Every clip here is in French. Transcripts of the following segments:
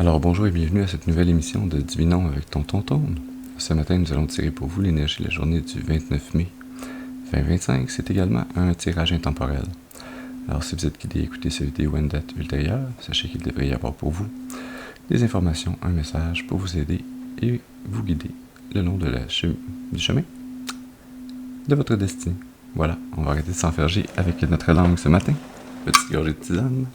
Alors bonjour et bienvenue à cette nouvelle émission de Divinons avec Tonton Tone. Ce matin, nous allons tirer pour vous l'énergie de la journée du 29 mai 2025. C'est également un tirage intemporel. Alors si vous êtes guidé à écouter cette vidéo à une date ultérieure, sachez qu'il devrait y avoir pour vous des informations, un message pour vous aider et vous guider le long du chemin de votre destinée. Voilà, on va arrêter de s'enferger avec notre langue ce matin. Petite gorgée de tisane.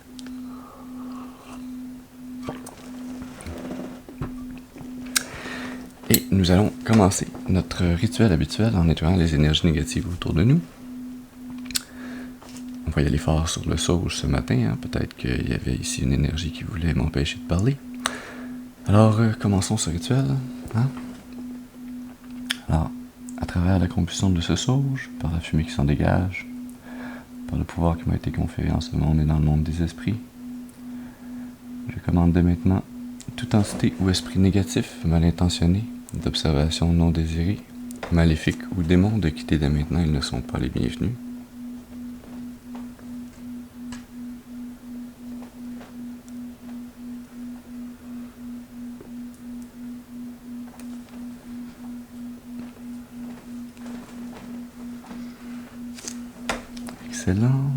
Et nous allons commencer notre rituel habituel en nettoyant les énergies négatives autour de nous. On va y aller fort sur le sauge ce matin. Peut-être qu'il y avait ici une énergie qui voulait m'empêcher de parler. Alors, commençons ce rituel. Alors, à travers la combustion de ce sauge, par la fumée qui s'en dégage, par le pouvoir qui m'a été conféré en ce monde et dans le monde des esprits, je commande dès maintenant toute entité ou esprit négatif, mal intentionné, d'observation non désirée, maléfique ou démon de quitter dès maintenant, ils ne sont pas les bienvenus. Excellent.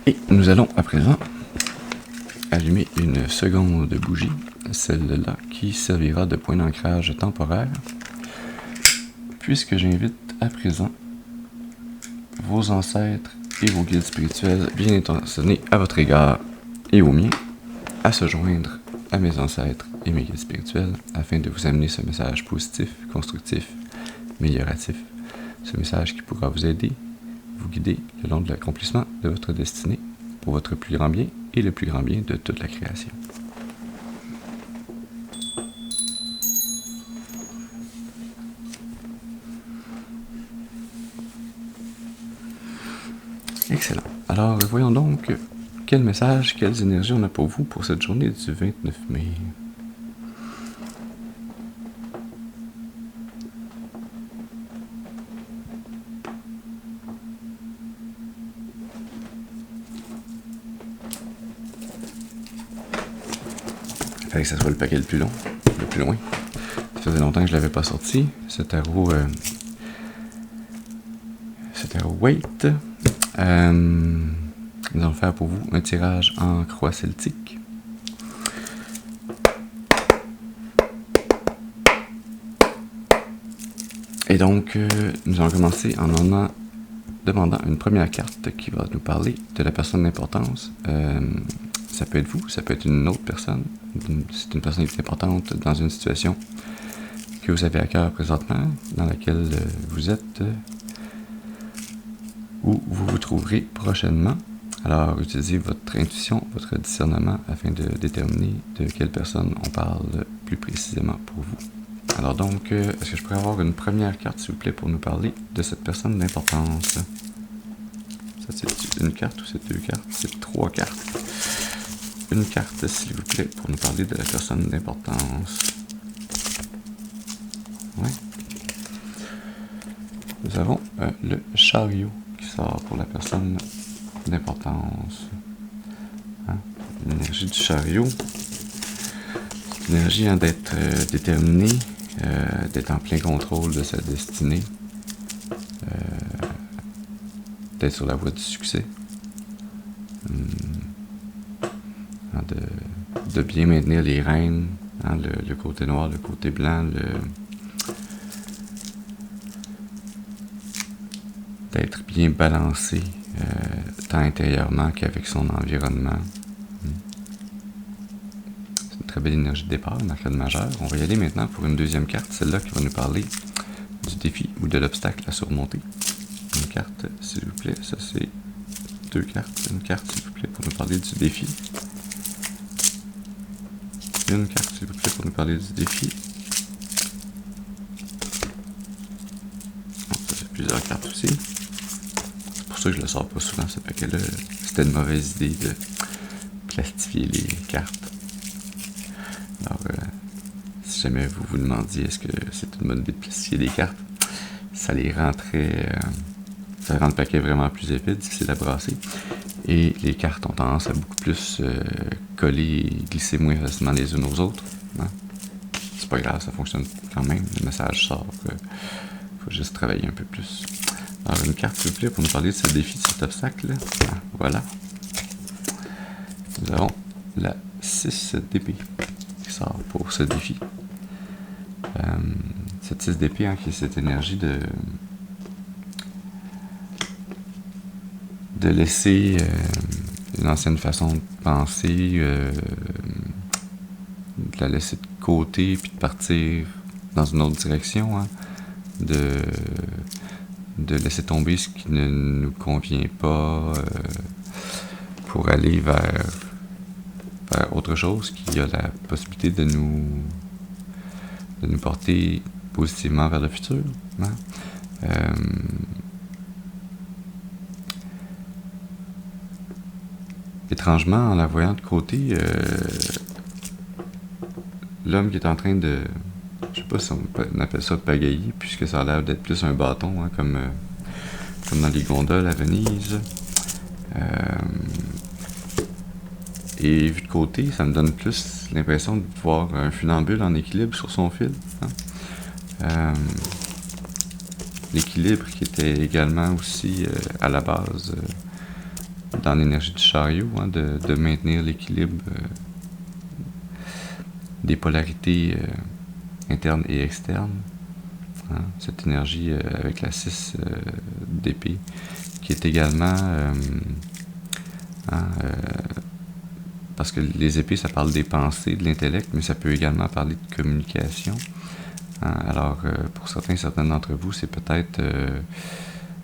Et nous allons à présent allumer une seconde bougie, celle-là qui servira de point d'ancrage temporaire, puisque j'invite à présent vos ancêtres et vos guides spirituels bien intentionnés à votre égard et au mien à se joindre à mes ancêtres et mes guides spirituels afin de vous amener ce message positif, constructif, amélioratif, ce message qui pourra vous aider, vous guider le long de l'accomplissement de votre destinée pour votre plus grand bien et le plus grand bien de toute la création. Excellent. Alors, voyons donc quel message, quelles énergies on a pour vous pour cette journée du 29 mai. Il fallait que ça soit le paquet le plus long, le plus loin. Ça faisait longtemps que je ne l'avais pas sorti. Ce tarot Wait. Nous allons faire pour vous un tirage en croix celtique. Et donc, nous allons commencer en demandant une première carte qui va nous parler de la personne d'importance. Ça peut être vous, ça peut être une autre personne. C'est une personne qui est importante dans une situation que vous avez à cœur présentement, dans laquelle vous êtes, où vous vous trouverez prochainement. Alors, utilisez votre intuition, votre discernement afin de déterminer de quelle personne on parle plus précisément pour vous. Alors donc, est-ce que je pourrais avoir une première carte, s'il vous plaît, pour nous parler de cette personne d'importance? Ça, c'est une carte ou c'est deux cartes? C'est trois cartes. Une carte, s'il vous plaît, pour nous parler de la personne d'importance. Ouais. Nous avons le chariot qui sort pour la personne d'importance. L'énergie du chariot, c'est l'énergie d'être déterminé, d'être en plein contrôle de sa destinée, d'être sur la voie du succès, de bien maintenir les rênes, le côté noir, le côté blanc, d'être bien balancé, tant intérieurement qu'avec son environnement. C'est une très belle énergie de départ, une arcade majeure. On va y aller maintenant pour une deuxième carte, celle-là qui va nous parler du défi ou de l'obstacle à surmonter. Une carte, s'il vous plaît, ça c'est deux cartes. Une carte, s'il vous plaît, pour nous parler du défi. Une carte, s'il vous plaît, pour nous parler du défi. Ça fait plusieurs cartes aussi. C'est pour ça que je le sors pas souvent, ce paquet-là. C'était une mauvaise idée de plastifier les cartes. Alors, si jamais vous vous demandiez est-ce que c'est une bonne idée de plastifier des cartes, ça les rend ça rend le paquet vraiment plus épais, difficile à brasser. Et les cartes ont tendance à beaucoup plus coller et glisser moins facilement les unes aux autres. Hein? C'est pas grave, ça fonctionne quand même. Le message sort. Faut juste travailler un peu plus. Alors, une carte, s'il vous plaît, pour nous parler de ce défi, de cet obstacle. Ah, voilà. Nous avons la 6 d'épée qui sort pour ce défi. Cette 6 d'épée, hein, qui est cette énergie de laisser une ancienne façon de penser, de la laisser de côté, puis de partir dans une autre direction, hein, de laisser tomber ce qui ne nous convient pas, pour aller vers autre chose qui a la possibilité de nous porter positivement vers le futur. Hein? Étrangement, en la voyant de côté, l'homme qui est en train de... Je sais pas si on appelle ça pagailler, puisque ça a l'air d'être plus un bâton, hein, comme dans les gondoles à Venise. Et vu de côté, ça me donne plus l'impression de voir un funambule en équilibre sur son fil. Hein. L'équilibre qui était également aussi à la base dans l'énergie du chariot, hein, de maintenir l'équilibre des polarités internes et externes. Hein, cette énergie avec la 6 d'épée, qui est également... parce que les épées, ça parle des pensées, de l'intellect, mais ça peut également parler de communication. Hein, alors, pour certains d'entre vous, c'est peut-être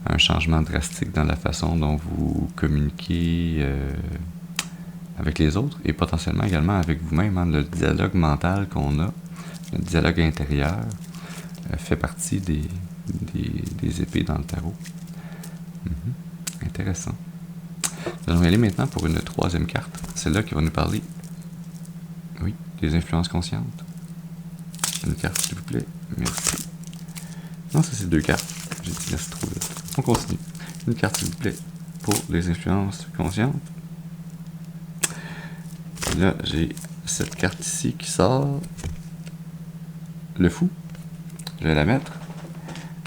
un changement drastique dans la façon dont vous communiquez avec les autres et potentiellement également avec vous-même. Hein, le dialogue mental qu'on a, le dialogue intérieur, fait partie des épées dans le tarot. Intéressant. Nous allons y aller maintenant pour une troisième carte. Celle-là qui va nous parler, oui, des influences conscientes. Une carte, s'il vous plaît. Merci. Non, ça c'est deux cartes. J'ai dit laisse trop vite. On continue. Une carte, s'il vous plaît, pour les influences conscientes. Et là, j'ai cette carte ici qui sort. Le fou. Je vais la mettre.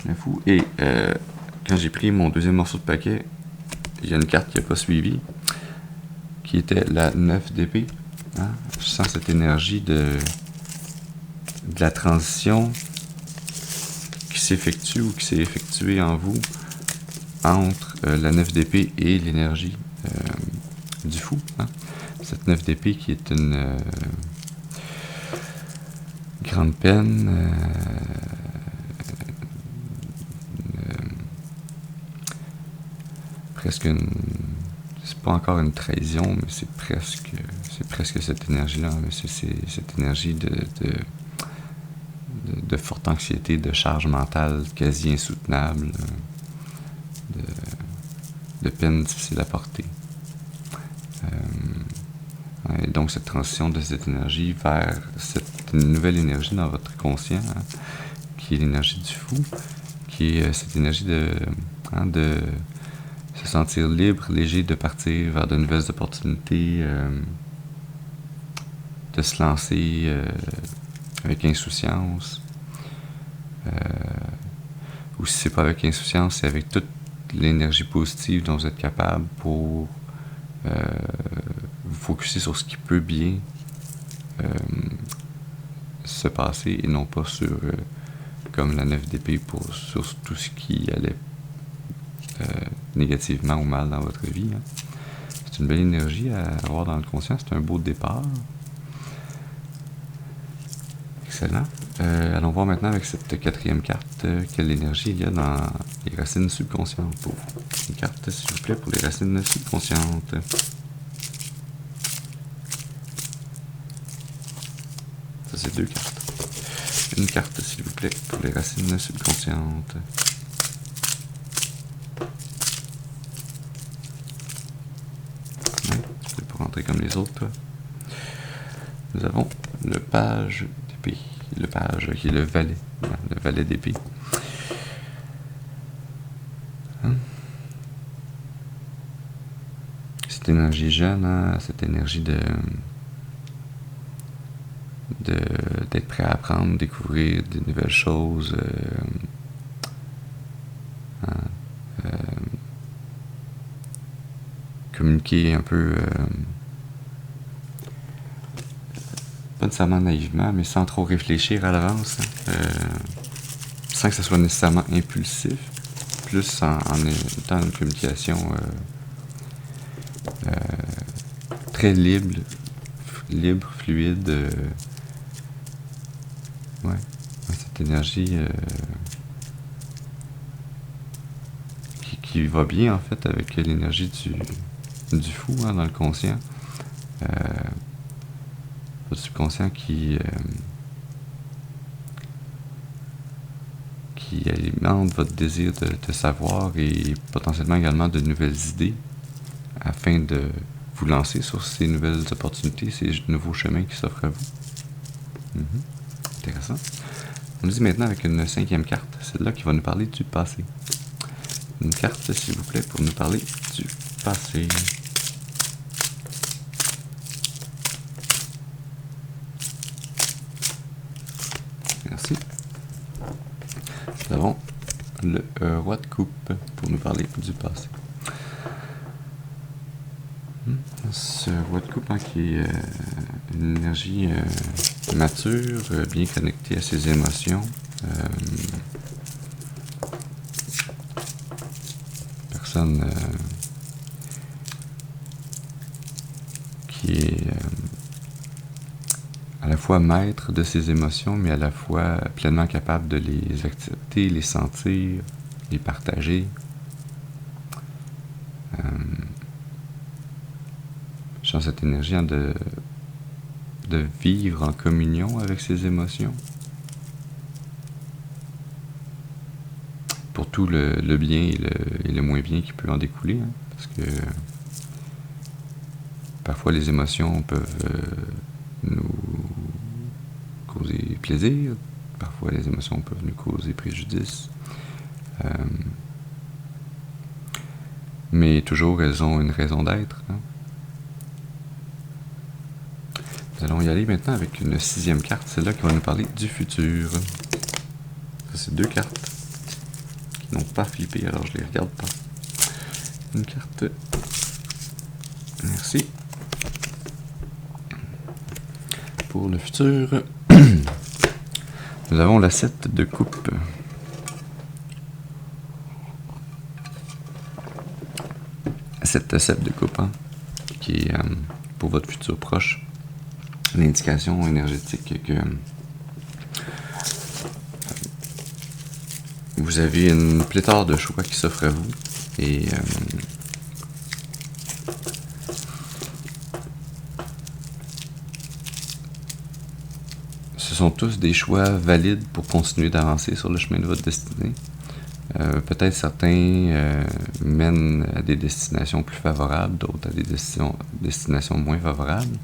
Le fou. Et quand j'ai pris mon deuxième morceau de paquet, il y a une carte qui n'a pas suivi, qui était la 9 d'épée. Hein? Je sens cette énergie de la transition qui s'effectue ou qui s'est effectuée en vous entre la 9 d'épée et l'énergie du fou. Hein? Cette 9 d'épée qui est une grande peine, presque une... C'est pas encore une trahison, mais c'est presque cette énergie-là. Mais c'est cette énergie de forte anxiété, de charge mentale quasi insoutenable, de peine difficile à porter. Et donc cette transition de cette énergie vers cette nouvelle énergie dans votre conscient, hein, qui est l'énergie du fou, qui est cette énergie de se sentir libre, léger, de partir vers de nouvelles opportunités, de se lancer avec insouciance. Ou si c'est pas avec insouciance, c'est avec toute l'énergie positive dont vous êtes capable pour vous focusser sur ce qui peut bien se passer et non pas sur, comme la 9 d'épée, sur tout ce qui allait négativement ou mal dans votre vie. Hein. C'est une belle énergie à avoir dans le conscient, c'est un beau départ. Excellent. Allons voir maintenant avec cette quatrième carte quelle énergie il y a dans les racines subconscientes. Pour une carte, s'il vous plaît, pour les racines subconscientes. Ça, c'est deux cartes. Une carte, s'il vous plaît, pour les racines subconscientes. Ouais, tu peux pas rentrer comme les autres, toi. Nous avons le page d'épée. Le page qui est le valet d'épée. cette énergie jeune, hein, cette énergie d'être prêt à apprendre, découvrir de nouvelles choses, communiquer un peu, pas nécessairement naïvement, mais sans trop réfléchir à l'avance, hein, sans que ce soit nécessairement impulsif, plus en étant une communication très libre, fluide, ouais, cette énergie qui va bien en fait avec l'énergie du fou, hein, dans le conscient, le subconscient qui alimente votre désir de savoir et potentiellement également de nouvelles idées afin de vous lancer sur ces nouvelles opportunités, ces nouveaux chemins qui s'offrent à vous. Intéressant. On nous dit maintenant avec une 5e carte, celle-là qui va nous parler du passé. Une carte, s'il vous plaît, pour nous parler du passé. Merci. Nous avons le roi de coupe pour nous parler du passé. Ce roi de coupe, hein, qui est une énergie mature, bien connectée à ses émotions. Personne qui est à la fois maître de ses émotions, mais à la fois pleinement capable de les accepter, les sentir, les partager. Je sens cette énergie, hein, de vivre en communion avec ses émotions. Pour tout le bien et le moins bien qui peut en découler, hein, parce que parfois les émotions peuvent nous causer plaisir, parfois les émotions peuvent nous causer préjudice, mais toujours elles ont une raison d'être, hein. Nous allons y aller maintenant avec une 6e carte, celle-là qui va nous parler du futur. Ça, c'est 2 cartes qui n'ont pas flippé, alors je les regarde pas. Une carte. Merci. Pour le futur, nous avons la 7 de coupe. Cette 7 de coupe, hein, qui est pour votre futur proche. L'indication énergétique que vous avez une pléthore de choix qui s'offrent à vous et ce sont tous des choix valides pour continuer d'avancer sur le chemin de votre destinée. Peut-être certains mènent à des destinations plus favorables, d'autres à des destinations moins favorables.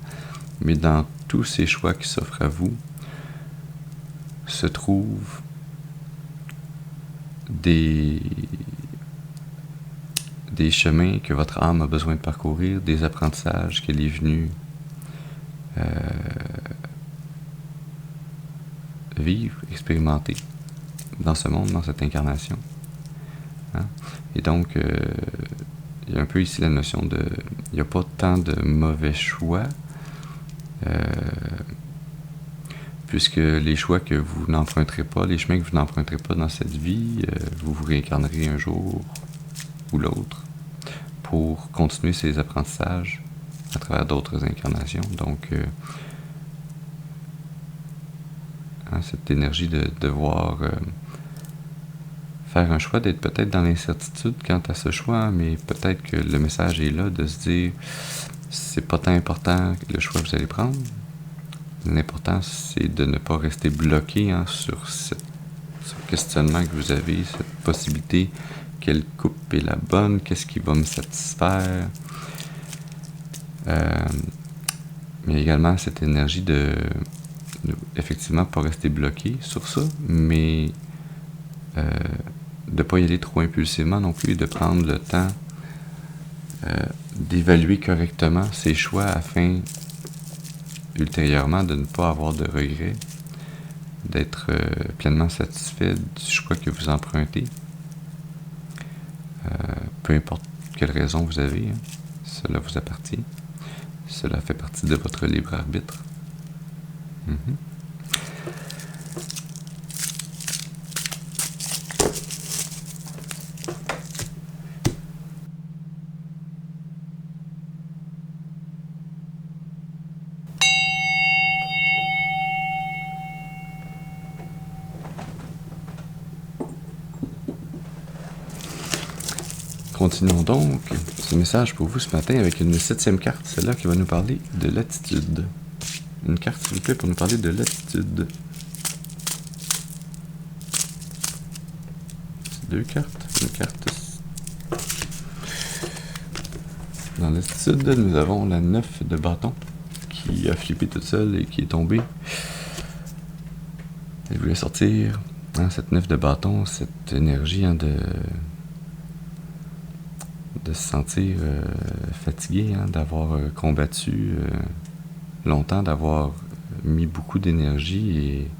Mais dans tous ces choix qui s'offrent à vous, se trouvent des chemins que votre âme a besoin de parcourir, des apprentissages qu'elle est venue vivre, expérimenter dans ce monde, dans cette incarnation. Hein? Et donc, il y a un peu ici la notion de... Il n'y a pas tant de mauvais choix, puisque les choix que vous n'emprunterez pas, les chemins que vous n'emprunterez pas dans cette vie, vous vous réincarnerez un jour ou l'autre pour continuer ces apprentissages à travers d'autres incarnations. Donc, cette énergie de devoir faire un choix, d'être peut-être dans l'incertitude quant à ce choix, mais peut-être que le message est là de se dire c'est pas tant important le choix que vous allez prendre. L'important, c'est de ne pas rester bloqué sur ce questionnement que vous avez, cette possibilité, quelle coupe est la bonne, qu'est-ce qui va me satisfaire. Mais également cette énergie de effectivement pas rester bloqué sur ça, mais de pas y aller trop impulsivement non plus, et de prendre le temps d'évaluer correctement ses choix afin ultérieurement de ne pas avoir de regrets, d'être pleinement satisfait du choix que vous empruntez. Peu importe quelle raison vous avez, hein, cela vous appartient. Cela fait partie de votre libre arbitre. Continuons donc ce message pour vous ce matin avec une 7e carte, celle-là qui va nous parler de l'attitude. Une carte, s'il vous plaît, pour nous parler de l'attitude. C'est 2 cartes. Une carte. Dans l'attitude, nous avons la 9 de bâton qui a flippé toute seule et qui est tombée. Elle voulait sortir, hein, cette 9 de bâton, cette énergie, hein, de se sentir fatigué, hein, d'avoir combattu longtemps, d'avoir mis beaucoup d'énergie et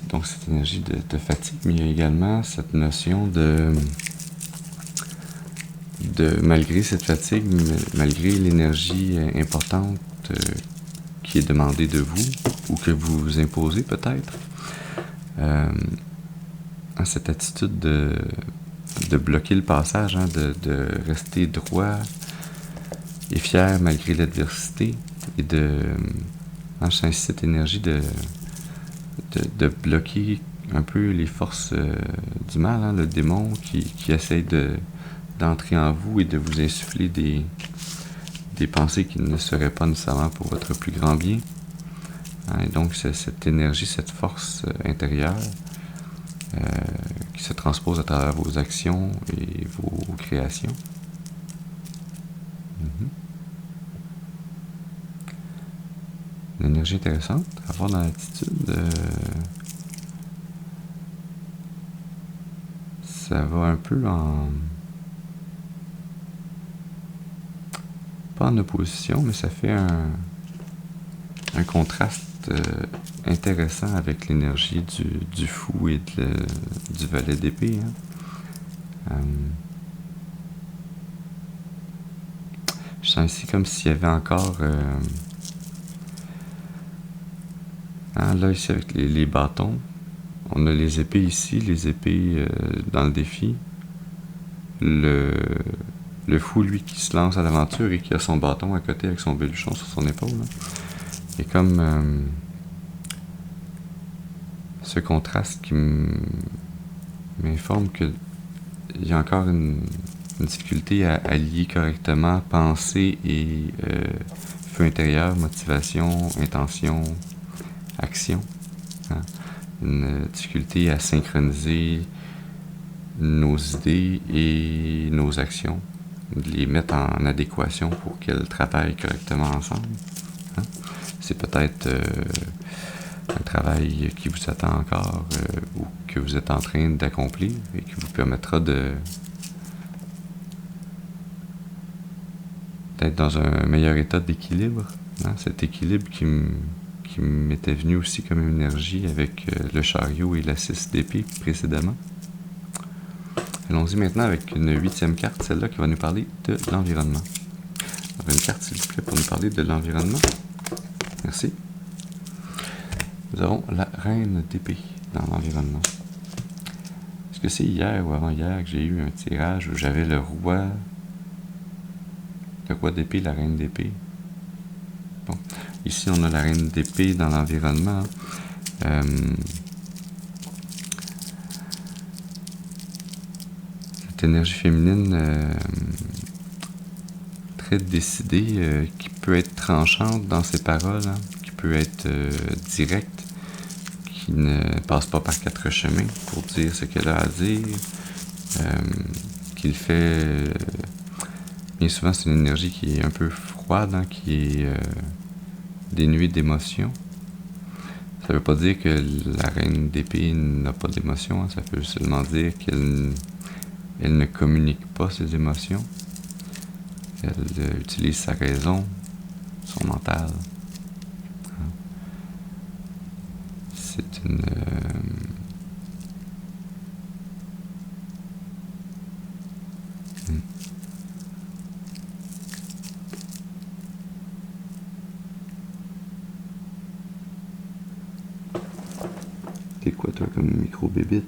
donc cette énergie de fatigue, mais il y a également cette notion de malgré cette fatigue, malgré l'énergie importante qui est demandée de vous ou que vous vous imposez peut-être, cette attitude de bloquer le passage, hein, de rester droit et fier malgré l'adversité et c'est ainsi cette énergie de bloquer un peu les forces du mal, hein, le démon qui essaye d'entrer en vous et de vous insuffler des pensées qui ne seraient pas nécessairement pour votre plus grand bien. Hein, et donc c'est cette énergie, cette force intérieure qui se transpose à travers vos actions et vos créations. Une énergie intéressante à avoir dans l'attitude. Ça va un peu pas en opposition, mais ça fait un contraste intéressant avec l'énergie du fou et du valet d'épée. Hein. Je sens ici comme s'il y avait encore là ici avec les bâtons, on a les épées ici, les épées dans le défi, le fou lui qui se lance à l'aventure et qui a son bâton à côté avec son baluchon sur son épaule, là. Et comme ce contraste qui m'informe qu'il y a encore une difficulté à lier correctement pensée et feu intérieur, motivation, intention, action. Hein? Une difficulté à synchroniser nos idées et nos actions, de les mettre en adéquation pour qu'elles travaillent correctement ensemble. Hein? C'est peut-être un travail qui vous attend encore ou que vous êtes en train d'accomplir et qui vous permettra d'être dans un meilleur état d'équilibre. Hein? Cet équilibre qui m'était venu aussi comme énergie avec le chariot et la 6 d'épée précédemment. Allons-y maintenant avec une 8e carte, celle-là qui va nous parler de l'environnement. Alors une carte, s'il vous plaît, pour nous parler de l'environnement. Merci. Nous avons la reine d'épée dans l'environnement. Est-ce que c'est hier ou avant-hier que j'ai eu un tirage où j'avais le roi d'épée, la reine d'épée? Bon. Ici, on a la reine d'épée dans l'environnement. Cette énergie féminine très décidée, qui peut être tranchante dans ses paroles, hein, qui peut être directe, qui ne passe pas par 4 chemins pour dire ce qu'elle a à dire, qui le fait... bien souvent, c'est une énergie qui est un peu froide, hein, qui est dénuée d'émotion. Ça ne veut pas dire que que la reine d'épée n'a pas d'émotion, hein, ça veut seulement dire qu'elle Elle ne communique pas ses émotions. Elle utilise sa raison, son mental. C'est une... T'es quoi, toi, comme micro-bébite?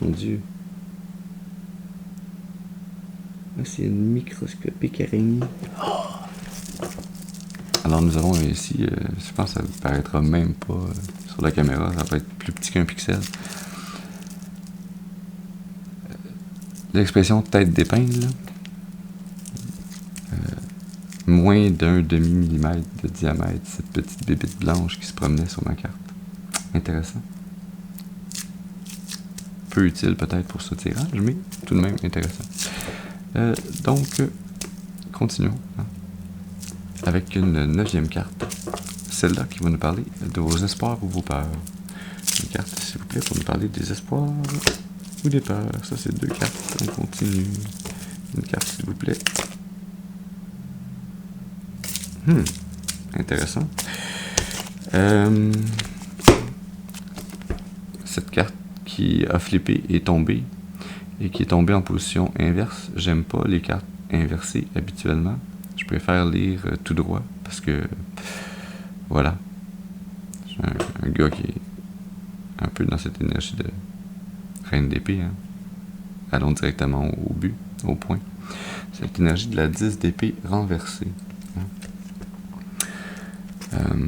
Mon Dieu. Ah, c'est une microscopique araignée. Alors, nous avons ici, je pense que ça ne paraîtra même pas sur la caméra, ça va être plus petit qu'un pixel. L'expression tête d'épingle, là. Moins d'un demi-millimètre de diamètre, cette petite bébite blanche qui se promenait sur ma carte. Intéressant. Peu utile peut-être pour ce tirage, mais tout de même intéressant. Donc, continuons avec une 9e carte. Celle-là qui va nous parler de vos espoirs ou vos peurs. Une carte, s'il vous plaît, pour nous parler des espoirs ou des peurs. Ça, c'est 2 cartes. On continue. Une carte, s'il vous plaît. Intéressant. Cette carte qui a flippé est tombée et qui est tombée en position inverse. J'aime pas les cartes inversées habituellement. Je préfère lire tout droit parce que voilà. Je suis un gars qui est un peu dans cette énergie de reine d'épée. Hein. Allons directement au but, au point. Cette énergie de la 10 d'épée renversée. Hein.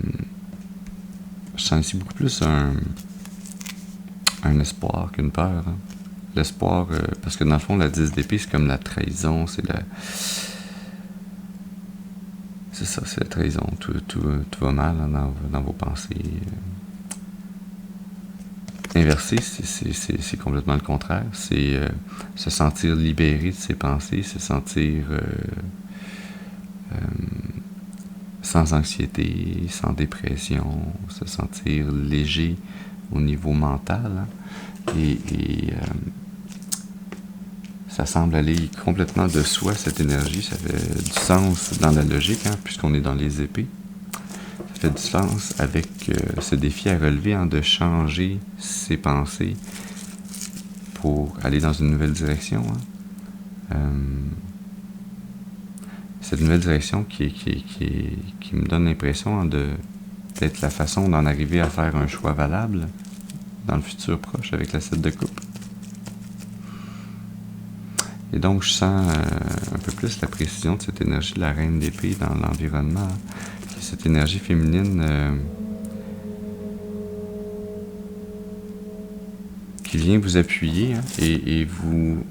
Je sens ici beaucoup plus un espoir qu'une peur. Hein. L'espoir, parce que dans le fond, la 10 d'épée, c'est comme la trahison, c'est la... C'est ça, c'est la trahison. Tout va mal hein, dans vos pensées. Inversé, c'est complètement le contraire. C'est se sentir libéré de ses pensées, se sentir sans anxiété, sans dépression, se sentir léger au niveau mental. Hein. Et ça semble aller complètement de soi, cette énergie. Ça fait du sens dans la logique, hein, puisqu'on est dans les épées. Ça fait du sens avec ce défi à relever, hein, de changer ses pensées pour aller dans une nouvelle direction. Hein. Cette nouvelle direction qui me donne l'impression hein, d'être la façon d'en arriver à faire un choix valable dans le futur proche avec la 7 de coupe. Et donc, je sens un peu plus la précision de cette énergie de la reine d'épée dans l'environnement. Cette énergie féminine qui vient vous appuyer hein, et vous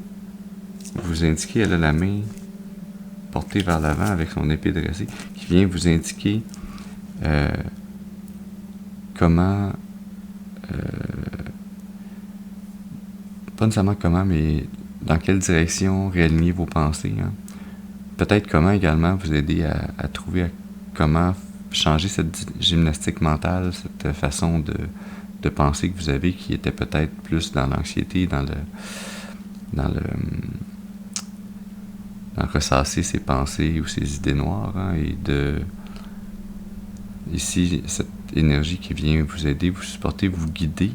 indiquer, elle a la main portée vers l'avant avec son épée dressée, qui vient vous indiquer comment... pas nécessairement comment, mais dans quelle direction réaligner vos pensées. Hein. Peut-être comment également vous aider à trouver comment changer cette gymnastique mentale, cette façon de penser que vous avez qui était peut-être plus dans l'anxiété, dans le ressasser ses pensées ou ses idées noires. Hein, et ici, cette énergie qui vient vous aider, vous supporter, vous guider,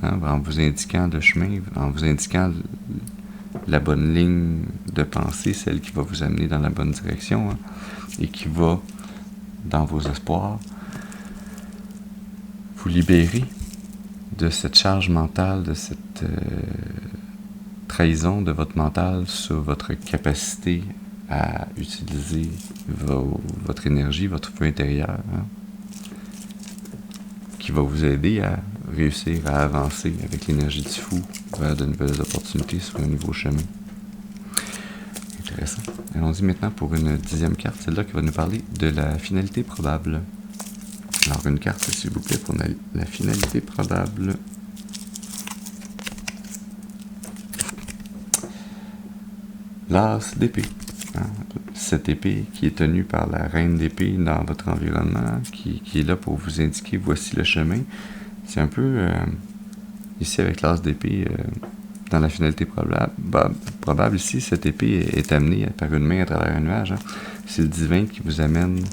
hein, en vous indiquant le chemin, en vous indiquant la bonne ligne de pensée, celle qui va vous amener dans la bonne direction hein, et qui va, dans vos espoirs, vous libérer de cette charge mentale, de cette trahison de votre mental sur votre capacité à utiliser votre énergie, votre feu intérieur, hein, qui va vous aider à réussir à avancer avec l'énergie du fou vers de nouvelles opportunités sur un nouveau chemin. Intéressant. Allons-y maintenant pour une 10e carte, celle-là qui va nous parler de la finalité probable. Alors, une carte, s'il vous plaît, pour la finalité probable. L'as d'épée. Hein? Cette épée qui est tenue par la reine d'épée dans votre environnement, qui est là pour vous indiquer voici le chemin. C'est un peu, ici avec l'as d'épée, dans la finalité probable ici, cette épée est amenée par une main à travers un nuage. Hein. C'est le divin qui vous amène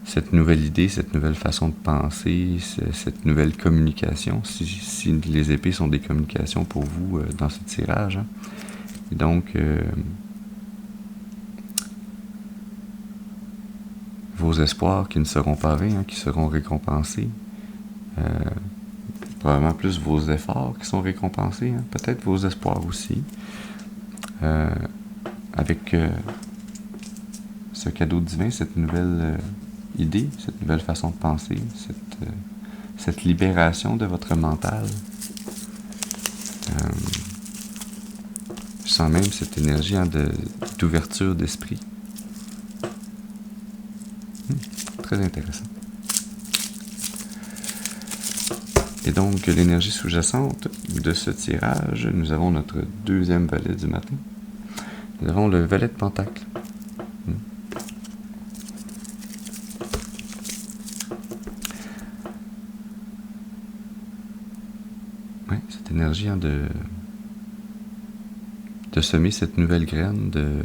cette nouvelle idée, cette nouvelle façon de penser, cette nouvelle communication, si les épées sont des communications pour vous dans ce tirage. Hein. Et donc, vos espoirs qui ne seront pas vains, hein, qui seront récompensés, probablement plus vos efforts qui sont récompensés, hein, peut-être vos espoirs aussi, avec ce cadeau divin, cette nouvelle idée, cette nouvelle façon de penser, cette libération de votre mental. Je sens même cette énergie hein, d'ouverture d'esprit. Très intéressant. Et donc, l'énergie sous-jacente de ce tirage, nous avons notre deuxième valet du matin. Nous avons le valet de Pentacle. Oui, cette énergie hein, de semer cette nouvelle graine, de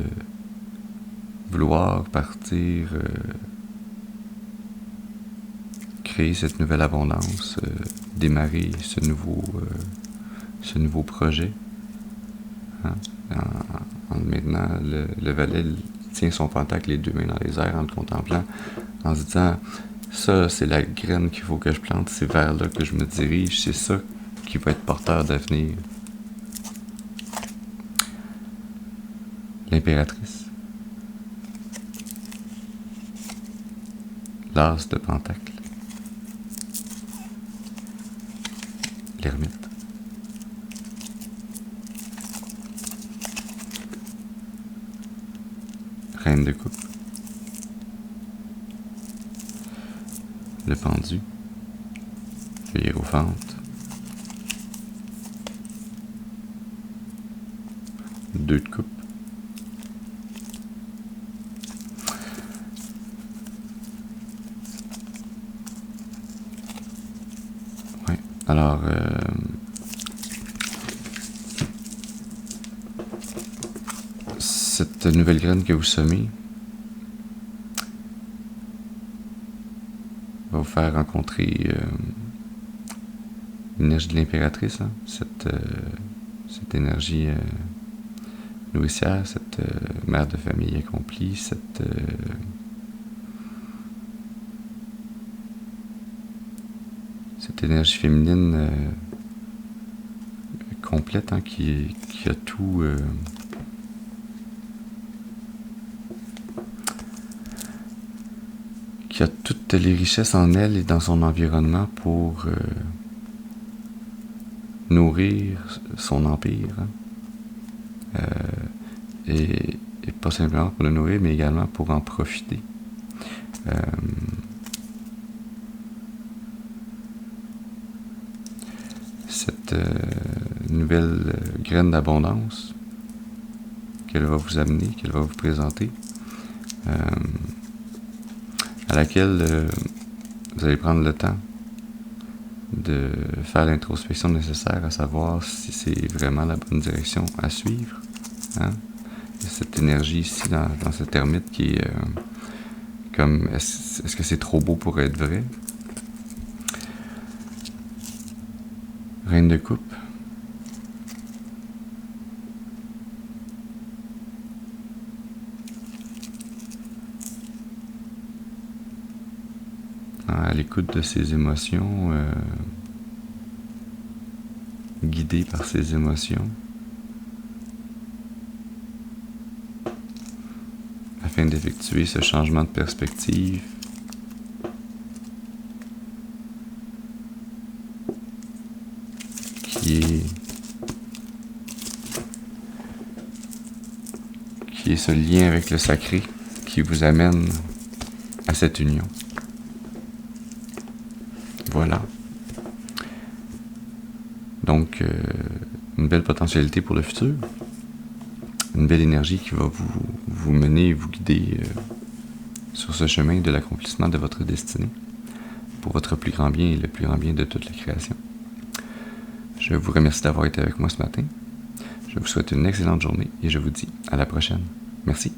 vouloir partir, créer cette nouvelle abondance, démarrer ce nouveau projet. Hein? Maintenant, le valet tient son pentacle les deux mains dans les airs en le contemplant, en se disant ça c'est la graine qu'il faut que je plante, c'est vers là que je me dirige, c'est ça qui va être porteur d'avenir. L'impératrice, l'as de pentacle, l'ermite, reine de coupe, le pendu, le hiérophante, deux de coupe, ouais. Alors cette nouvelle graine que vous semez va vous faire rencontrer l'énergie de l'impératrice, hein, cette énergie nourricière, cette mère de famille accomplie, cette énergie féminine complète, hein, qui a tout qui a toutes les richesses en elle et dans son environnement pour nourrir son empire. Hein. Et pas simplement pour le nourrir, mais également pour en profiter. Cette nouvelle graine d'abondance qu'elle va vous amener, qu'elle va vous présenter, à laquelle vous allez prendre le temps de faire l'introspection nécessaire, à savoir si c'est vraiment la bonne direction à suivre. Hein? Il y a cette énergie ici dans cette ermite qui est comme est-ce que c'est trop beau pour être vrai? Reine de coupe. À l'écoute de ses émotions, guidée par ses émotions, afin d'effectuer ce changement de perspective qui est ce lien avec le sacré qui vous amène à cette union. Voilà. Donc, une belle potentialité pour le futur. Une belle énergie qui va vous mener et vous guider sur ce chemin de l'accomplissement de votre destinée pour votre plus grand bien et le plus grand bien de toute la création. Je vous remercie d'avoir été avec moi ce matin. Je vous souhaite une excellente journée et je vous dis à la prochaine. Merci.